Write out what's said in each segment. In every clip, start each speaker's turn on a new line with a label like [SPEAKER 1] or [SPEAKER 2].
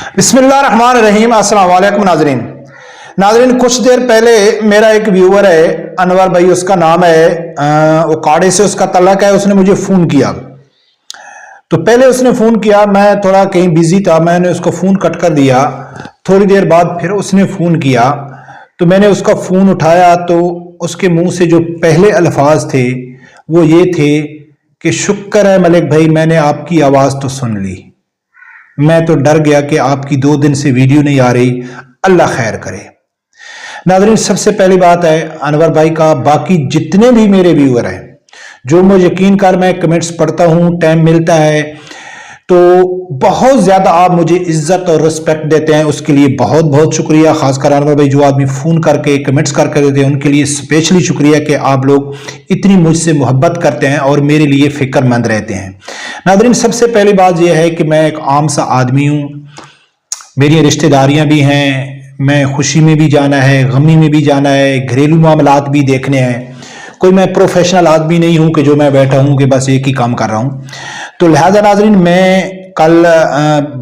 [SPEAKER 1] बिस्मिल्लाहिर्रहमानिर्रहीम। अस्सलाम वालेकुम नाजरीन, कुछ देर पहले मेरा एक व्यूअर है अनवर भाई, उसका नाम है, वो काड़े से उसका तल्लक है। उसने मुझे फ़ोन किया। तो पहले उसने फ़ोन किया, मैं थोड़ा कहीं बिजी था, मैंने उसको फ़ोन कट कर दिया। थोड़ी देर बाद फिर उसने फ़ोन किया, तो मैंने उसका फ़ोन उठाया तो उसके मुंह से जो पहले अल्फाज थे वो ये थे कि शुक्र है मलिक भाई, मैंने आपकी आवाज़ तो सुन ली। मैं तो डर गया कि आपकी 2 दिन से वीडियो नहीं आ रही, अल्लाह खैर करे। नाज़रीन, सबसे पहली बात है अनवर भाई का, बाकी जितने भी मेरे व्यूअर हैं, जो मुझे यकीन कर, मैं कमेंट्स पढ़ता हूं, टाइम मिलता है तो बहुत ज़्यादा आप मुझे इज्जत और रिस्पेक्ट देते हैं, उसके लिए बहुत बहुत शुक्रिया। खासकर अनवर भाई, जो आदमी फ़ोन करके कमेंट्स करके देते हैं, उनके लिए स्पेशली शुक्रिया कि आप लोग इतनी मुझसे मोहब्बत करते हैं और मेरे लिए फ़िक्रमंद रहते हैं। नाज़रीन, सबसे पहली बात यह है कि मैं एक आम सा आदमी हूँ, मेरी रिश्तेदारियाँ भी हैं, मैं खुशी में भी जाना है, गमी में भी जाना है, घरेलू मामलात भी देखने हैं। कोई मैं प्रोफेशनल आदमी नहीं हूं कि जो मैं बैठा हूं कि बस एक ही काम कर रहा हूं। तो लिहाजा नाज़रीन, मैं कल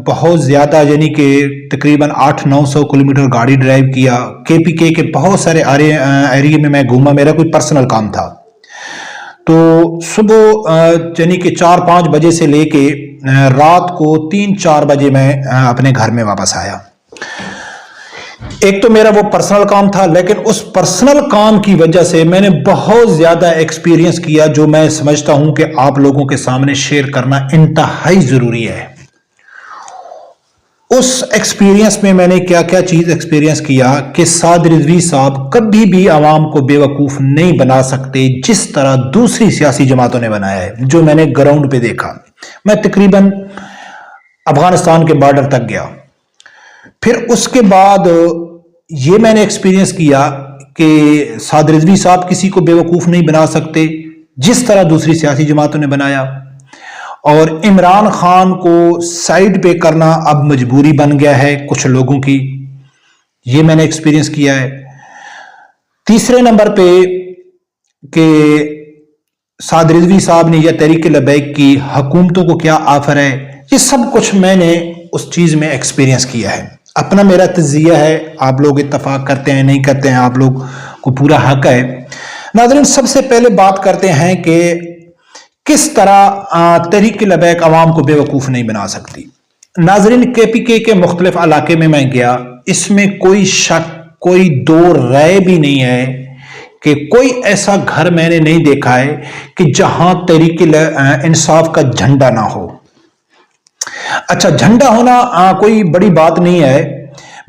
[SPEAKER 1] बहुत ज़्यादा यानी कि तकरीबन 800-900 किलोमीटर गाड़ी ड्राइव किया। KPK के बहुत सारे एरिया में मैं घूमा, मेरा कोई पर्सनल काम था। तो सुबह यानी कि 4-5 बजे से लेके रात को 3-4 बजे मैं अपने घर में वापस आया। एक तो मेरा वो पर्सनल काम था, लेकिन उस पर्सनल काम की वजह से मैंने बहुत ज्यादा एक्सपीरियंस किया, जो मैं समझता हूं कि आप लोगों के सामने शेयर करना इंतहाई जरूरी है। उस एक्सपीरियंस में मैंने क्या क्या चीज एक्सपीरियंस किया कि साद रिजवी साहब कभी भी आवाम को बेवकूफ नहीं बना सकते, जिस तरह दूसरी सियासी जमातों ने बनाया है, जो मैंने ग्राउंड पे देखा। मैं तकरीबन अफगानिस्तान के बॉर्डर तक गया। फिर उसके बाद ये मैंने एक्सपीरियंस किया कि साद रिजवी साहब किसी को बेवकूफ नहीं बना सकते, जिस तरह दूसरी सियासी जमातों ने बनाया। और इमरान खान को साइड पे करना अब मजबूरी बन गया है कुछ लोगों की, ये मैंने एक्सपीरियंस किया है। तीसरे नंबर पे कि साद रिजवी साहब ने या तहरीक लबैक की हुकूमतों को क्या ऑफर है, ये सब कुछ मैंने उस चीज में एक्सपीरियंस किया है। अपना मेरा तजिया है, आप लोग इत्तफाक करते हैं नहीं करते हैं, आप लोग को पूरा हक है। नाज़रीन, सबसे पहले बात करते हैं कि किस तरह तहरीक लबैक अवाम को बेवकूफ़ नहीं बना सकती। नाज़रीन, KPK के मुख्तलिफ इलाके में मैं गया, इसमें कोई शक, कोई दो राय भी नहीं है कि कोई ऐसा घर मैंने नहीं देखा है कि जहां तहरीक इंसाफ का झंडा ना हो। अच्छा, झंडा होना कोई बड़ी बात नहीं है।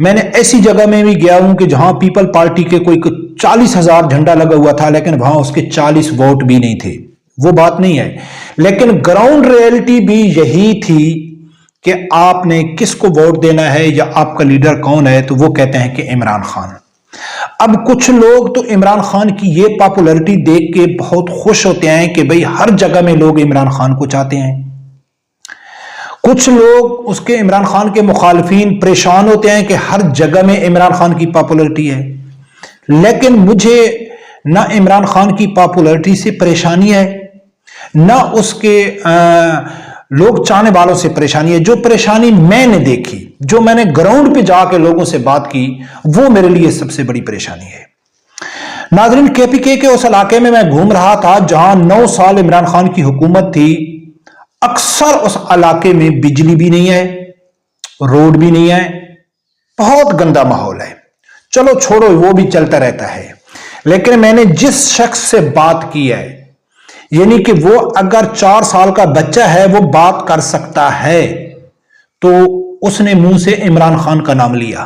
[SPEAKER 1] मैंने ऐसी जगह में भी गया हूं कि जहां पीपल पार्टी के कोई 40,000 झंडा लगा हुआ था, लेकिन वहां उसके 40 वोट भी नहीं थे। वो बात नहीं है, लेकिन ग्राउंड रियलिटी भी यही थी कि आपने किसको वोट देना है या आपका लीडर कौन है, तो वो कहते हैं कि इमरान खान। अब कुछ लोग तो इमरान खान की ये पॉपुलैरिटी देख के बहुत खुश होते हैं कि भाई हर जगह में लोग इमरान खान को चाहते हैं। कुछ लोग उसके इमरान खान के मुखालफिन परेशान होते हैं कि हर जगह में इमरान खान की पॉपुलैरिटी है। लेकिन मुझे ना इमरान खान की पॉपुलैरिटी से परेशानी है, ना उसके लोग चाहने वालों से परेशानी है। जो परेशानी मैंने देखी, जो मैंने ग्राउंड पे जाके लोगों से बात की, वो मेरे लिए सबसे बड़ी परेशानी है। नाज़रीन, KPK के उस इलाके में मैं घूम रहा था जहां 9 साल इमरान खान की हुकूमत थी। अक्सर उस इलाके में बिजली भी नहीं है, रोड भी नहीं है, बहुत गंदा माहौल है। चलो छोड़ो, वो भी चलता रहता है। लेकिन मैंने जिस शख्स से बात की है, यानी कि वो अगर 4 साल का बच्चा है वो बात कर सकता है, तो उसने मुंह से इमरान खान का नाम लिया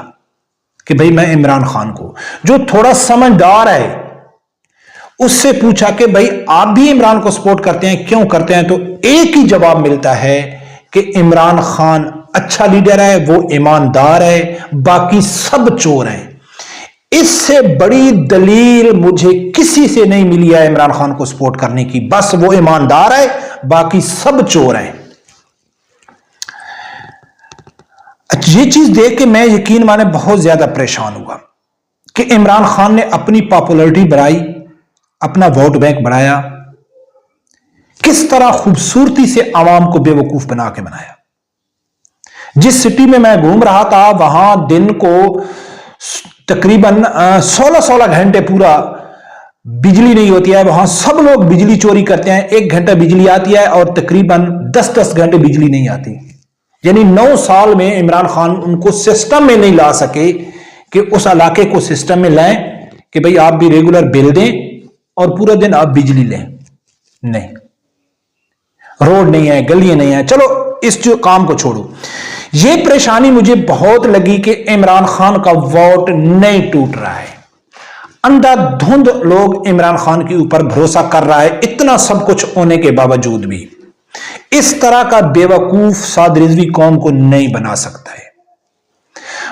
[SPEAKER 1] कि भाई मैं इमरान खान को, जो थोड़ा समझदार है, उससे पूछा कि भाई आप भी इमरान को सपोर्ट करते हैं, क्यों करते हैं? तो एक ही जवाब मिलता है कि इमरान खान अच्छा लीडर है, वो ईमानदार है, बाकी सब चोर हैं। इससे बड़ी दलील मुझे किसी से नहीं मिली है इमरान खान को सपोर्ट करने की। बस वो ईमानदार है, बाकी सब चोर हैं। ये चीज देख के मैं यकीन माने बहुत ज्यादा परेशान हुआ कि इमरान खान ने अपनी पॉपुलैरिटी बढ़ाई, अपना वोट बैंक बढ़ाया, किस तरह खूबसूरती से आवाम को बेवकूफ बना के बनाया। जिस सिटी में मैं घूम रहा था वहां दिन को तकरीबन 16-16 घंटे पूरा बिजली नहीं होती है। वहां सब लोग बिजली चोरी करते हैं। 1 घंटा बिजली आती है और तकरीबन 10-10 घंटे बिजली नहीं आती। यानी 9 साल में इमरान खान उनको सिस्टम में नहीं ला सके कि उस इलाके को सिस्टम में लाएं कि भाई आप भी रेगुलर बिल दें और पूरा दिन आप बिजली लें। नहीं, रोड नहीं है, गलियां नहीं है। चलो इस जो काम को छोड़ो, ये परेशानी मुझे बहुत लगी कि इमरान खान का वोट नहीं टूट रहा है। अंधाधुंध लोग इमरान खान के ऊपर भरोसा कर रहा है, इतना सब कुछ होने के बावजूद भी। इस तरह का बेवकूफ साद रिजवी कौम को नहीं बना सकता है।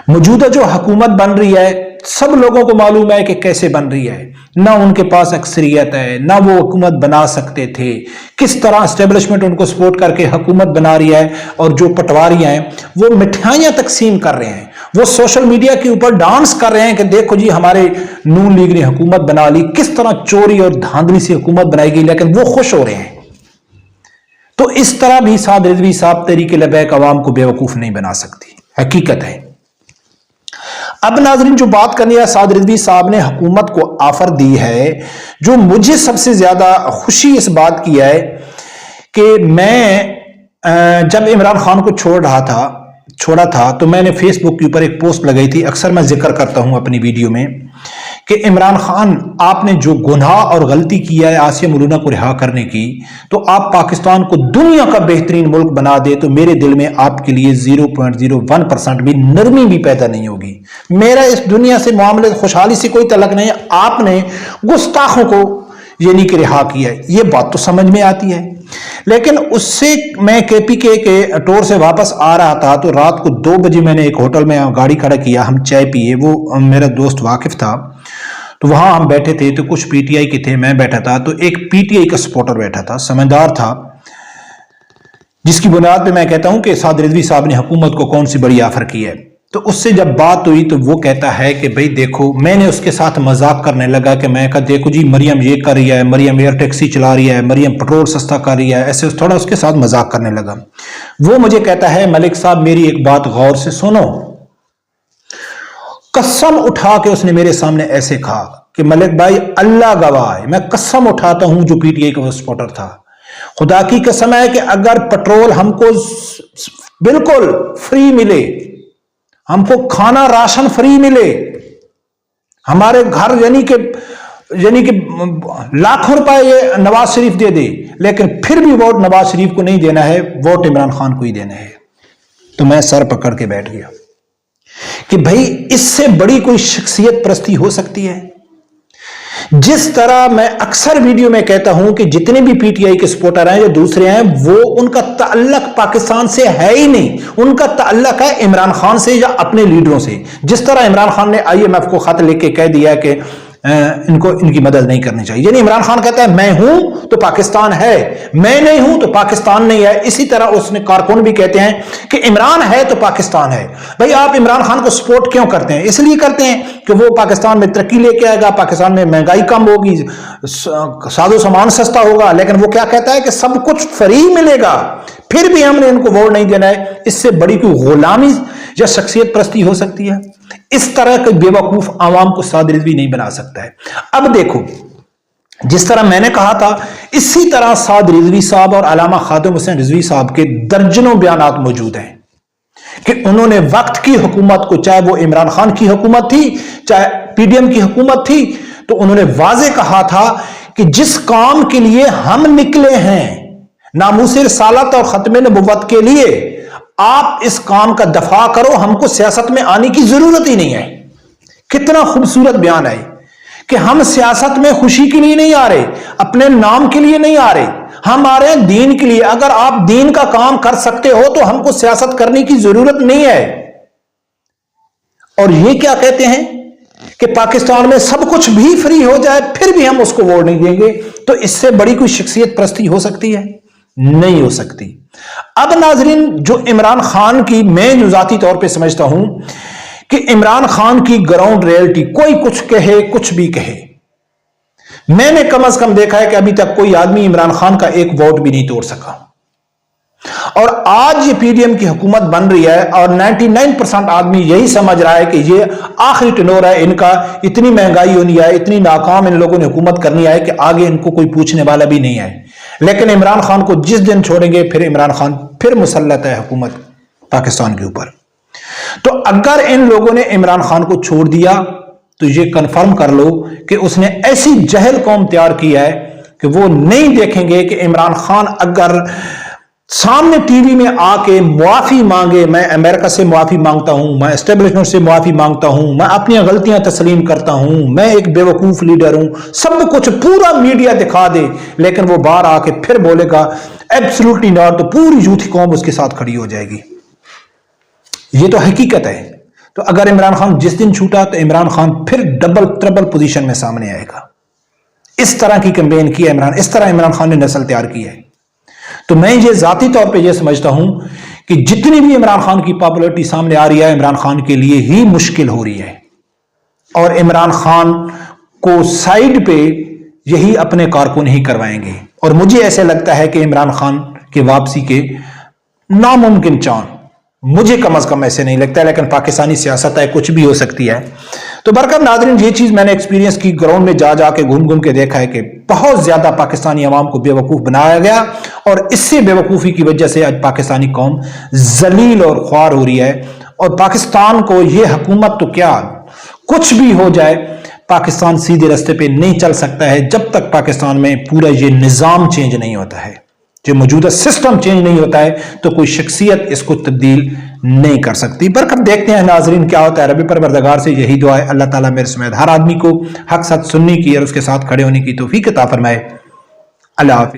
[SPEAKER 1] मौजूदा जो हुकूमत बन रही है, सब लोगों को मालूम है कि कैसे बन रही है। ना उनके पास अक्सरियत है, ना वो हुकूमत बना सकते थे। किस तरह एस्टेब्लिशमेंट उनको सपोर्ट करके हुकूमत बना रही है, और जो पटवारी हैं वो मिठाइयां तकसीम कर रहे हैं, वो सोशल मीडिया के ऊपर डांस कर रहे हैं कि देखो जी हमारे नून लीग ने हुकूमत बना ली। किस तरह चोरी और धांधली से हुकूमत बनाई गई, लेकिन वो खुश हो रहे हैं। तो इस तरह भी साद रिजवी साहब तहरीक लबैक अवाम को बेवकूफ नहीं बना सकती, हकीकत है। अब नाजरीन जो बात करनी है, साद रिजवी साहब ने हुकूमत को ऑफर दी है। जो मुझे सबसे ज्यादा खुशी इस बात की है कि मैं जब इमरान खान को छोड़ा था तो मैंने फेसबुक के ऊपर एक पोस्ट लगाई थी। अक्सर मैं जिक्र करता हूं अपनी वीडियो में कि इमरान खान, आपने जो गुनाह और गलती किया है आसिया मौलूना को रिहा करने की, तो आप पाकिस्तान को दुनिया का बेहतरीन मुल्क बना दे तो मेरे दिल में आपके लिए 0.01% भी नरमी भी पैदा नहीं होगी। मेरा इस दुनिया से मामले खुशहाली से कोई तलक नहीं है। आपने गुस्ताखों को यानी कि रिहा किया है, ये बात तो समझ में आती है। लेकिन उससे मैं केपीके के टूर से वापस आ रहा था तो रात को 2 बजे मैंने एक होटल में गाड़ी खड़ा किया, हम चाय पिए। वो मेरा दोस्त वाकिफ था, तो वहां हम बैठे थे। तो कुछ पीटीआई के थे, मैं बैठा था, तो एक पीटीआई का सपोर्टर बैठा था, समझदार था, जिसकी बुनियाद पे मैं कहता हूं कि साद रिजवी साहब ने हुकूमत को कौन सी बड़ी ऑफर की है। तो उससे जब बात हुई तो वो कहता है कि भाई देखो, मैंने उसके साथ मजाक करने लगा कि मैं कहा देखो जी मरियम ये कर रही है, मरियम एयर टैक्सी चला रही है, मरियम पेट्रोल सस्ता कर रही है, ऐसे थोड़ा उसके साथ मजाक करने लगा। वो मुझे कहता है मलिक साहब मेरी एक बात गौर से सुनो। कसम उठा के उसने मेरे सामने ऐसे कहा कि मलिक भाई अल्लाह गवाह है, मैं कसम उठाता हूं जो पीटीआई का सपोर्टर था, खुदा की कसम है कि अगर पेट्रोल हमको बिल्कुल फ्री मिले, हमको खाना राशन फ्री मिले, हमारे घर यानी कि लाखों रुपए ये नवाज शरीफ दे दे, लेकिन फिर भी वोट नवाज शरीफ को नहीं देना है, वोट इमरान खान को ही देना है, तो मैं सर पकड़ के बैठ गया कि भाई इससे बड़ी कोई शख्सियत परस्ती हो सकती है। जिस तरह मैं अक्सर वीडियो में कहता हूं कि जितने भी पीटीआई के सपोर्टर हैं या दूसरे हैं, वो उनका ताल्लुक पाकिस्तान से है ही नहीं, उनका ताल्लुक है इमरान खान से या अपने लीडरों से। जिस तरह इमरान खान ने IMF को खत लेके कह दिया कि इनकी मदद नहीं करनी चाहिए, यानी इमरान खान कहता है मैं हूं तो पाकिस्तान है, मैं नहीं हूं तो पाकिस्तान नहीं है। इसी तरह उसने कारकुन भी कहते हैं कि इमरान है तो पाकिस्तान है। भाई आप इमरान खान को सपोर्ट क्यों करते हैं? इसलिए करते हैं कि वो पाकिस्तान में तरक्की लेके आएगा, पाकिस्तान में महंगाई कम होगी, साजो सामान सस्ता होगा। लेकिन वो क्या कहता है कि सब कुछ फ्री मिलेगा, फिर भी हमने इनको वोट नहीं देना है। इससे बड़ी कोई गुलामी या शख्सियत परस्ती हो सकती है? इस तरह के बेवकूफ आवाम को साद रिजवी नहीं बना सकता है। अब देखो, जिस तरह मैंने कहा था, इसी तरह साद रिजवी साहब और अल्लामा खादिम हुसैन रिजवी साहब के दर्जनों बयानात मौजूद हैं कि उन्होंने वक्त की हुकूमत को, चाहे वो इमरान खान की हुकूमत थी, चाहे PDM की हुकूमत थी, तो उन्होंने वाजे कहा था कि जिस काम के लिए हम निकले हैं, नामूसे रिसालत और खत्मे नबुव्वत के लिए, आप इस काम का दफा करो, हमको सियासत में आने की जरूरत ही नहीं है। कितना खूबसूरत बयान है कि हम सियासत में खुशी के लिए नहीं आ रहे, अपने नाम के लिए नहीं आ रहे, हम आ रहे हैं दीन के लिए। अगर आप दीन का काम कर सकते हो तो हमको सियासत करने की जरूरत नहीं है। और ये क्या कहते हैं कि पाकिस्तान में सब कुछ भी फ्री हो जाए फिर भी हम उसको वोट नहीं देंगे। तो इससे बड़ी कोई शख्सियत परस्ती हो सकती है? नहीं हो सकती। अब नाजरीन, जो इमरान खान की, मैं जो जाती तौर पे समझता हूं कि इमरान खान की ग्राउंड रियलिटी, कोई कुछ कहे कुछ भी कहे, मैंने कम से कम देखा है कि अभी तक कोई आदमी इमरान खान का एक वोट भी नहीं तोड़ सका। اور آج یہ پی ڈی ایم کی حکومت بن رہی ہے اور 99% آدمی یہی سمجھ رہا ہے کہ یہ آخری ٹنور ہے ان کا، اتنی مہنگائی ہونی ہے، اتنی ناکام ان لوگوں نے حکومت کرنی ہے کہ آگے ان کو کوئی پوچھنے والا بھی نہیں ہے۔ لیکن عمران خان کو جس دن چھوڑیں گے پھر عمران خان پھر مسلط ہے حکومت پاکستان کے اوپر۔ تو اگر ان لوگوں نے عمران خان کو چھوڑ دیا تو یہ کنفرم کر لو کہ اس نے ایسی جہل قوم تیار کی ہے کہ وہ نہیں دیکھیں گے کہ عمران خان اگر سامنے ٹی وی میں آ کے معافی مانگے، میں امریکہ سے معافی مانگتا ہوں، میں اسٹیبلشمنٹ سے معافی مانگتا ہوں، میں اپنی غلطیاں تسلیم کرتا ہوں، میں ایک بے وقوف لیڈر ہوں، سب کچھ پورا میڈیا دکھا دے، لیکن وہ باہر آ کے پھر بولے گا ایبسولوٹلی ناٹ، تو پوری یوتھی قوم اس کے ساتھ کھڑی ہو جائے گی۔ یہ تو حقیقت ہے۔ تو اگر عمران خان جس دن چھوٹا تو عمران خان پھر ڈبل ٹربل پوزیشن میں سامنے آئے گا۔ اس طرح کی کیمپین کی ہے عمران، اس طرح عمران خان نے نسل تیار کی ہے۔ تو میں یہ ذاتی طور پہ یہ سمجھتا ہوں کہ جتنی بھی عمران خان کی پاپولرٹی سامنے آ رہی ہے عمران خان کے لیے ہی مشکل ہو رہی ہے، اور عمران خان کو سائیڈ پہ یہی اپنے کارکن ہی کروائیں گے۔ اور مجھے ایسے لگتا ہے کہ عمران خان کے واپسی کے ناممکن چانس، مجھے کم از کم ایسے نہیں لگتا ہے، لیکن پاکستانی سیاست ہے، کچھ بھی ہو سکتی ہے۔ تو برکت ناظرین، یہ چیز میں نے ایکسپیرینس کی، گراؤنڈ میں جا کے گھوم گھوم کے دیکھا ہے کہ بہت زیادہ پاکستانی عوام کو بے وقوف بنایا گیا، اور اس سے بے وقوفی کی وجہ سے آج پاکستانی قوم ذلیل اور خوار ہو رہی ہے۔ اور پاکستان کو یہ حکومت تو کیا، کچھ بھی ہو جائے، پاکستان سیدھے راستے پہ نہیں چل سکتا ہے جب تک پاکستان میں پورا یہ نظام چینج نہیں ہوتا ہے، جو موجودہ سسٹم چینج نہیں ہوتا ہے تو کوئی شخصیت اس کو تبدیل نہیں کر سکتی۔ برکت دیکھتے ہیں ناظرین کیا ہوتا ہے۔ رب پروردگار سے یہی دعا ہے، اللہ تعالیٰ میرے سمیت ہر آدمی کو حق ساتھ سننے کی اور اس کے ساتھ کھڑے ہونے کی توفیق عطا فرمائے۔ اللہ حافظ۔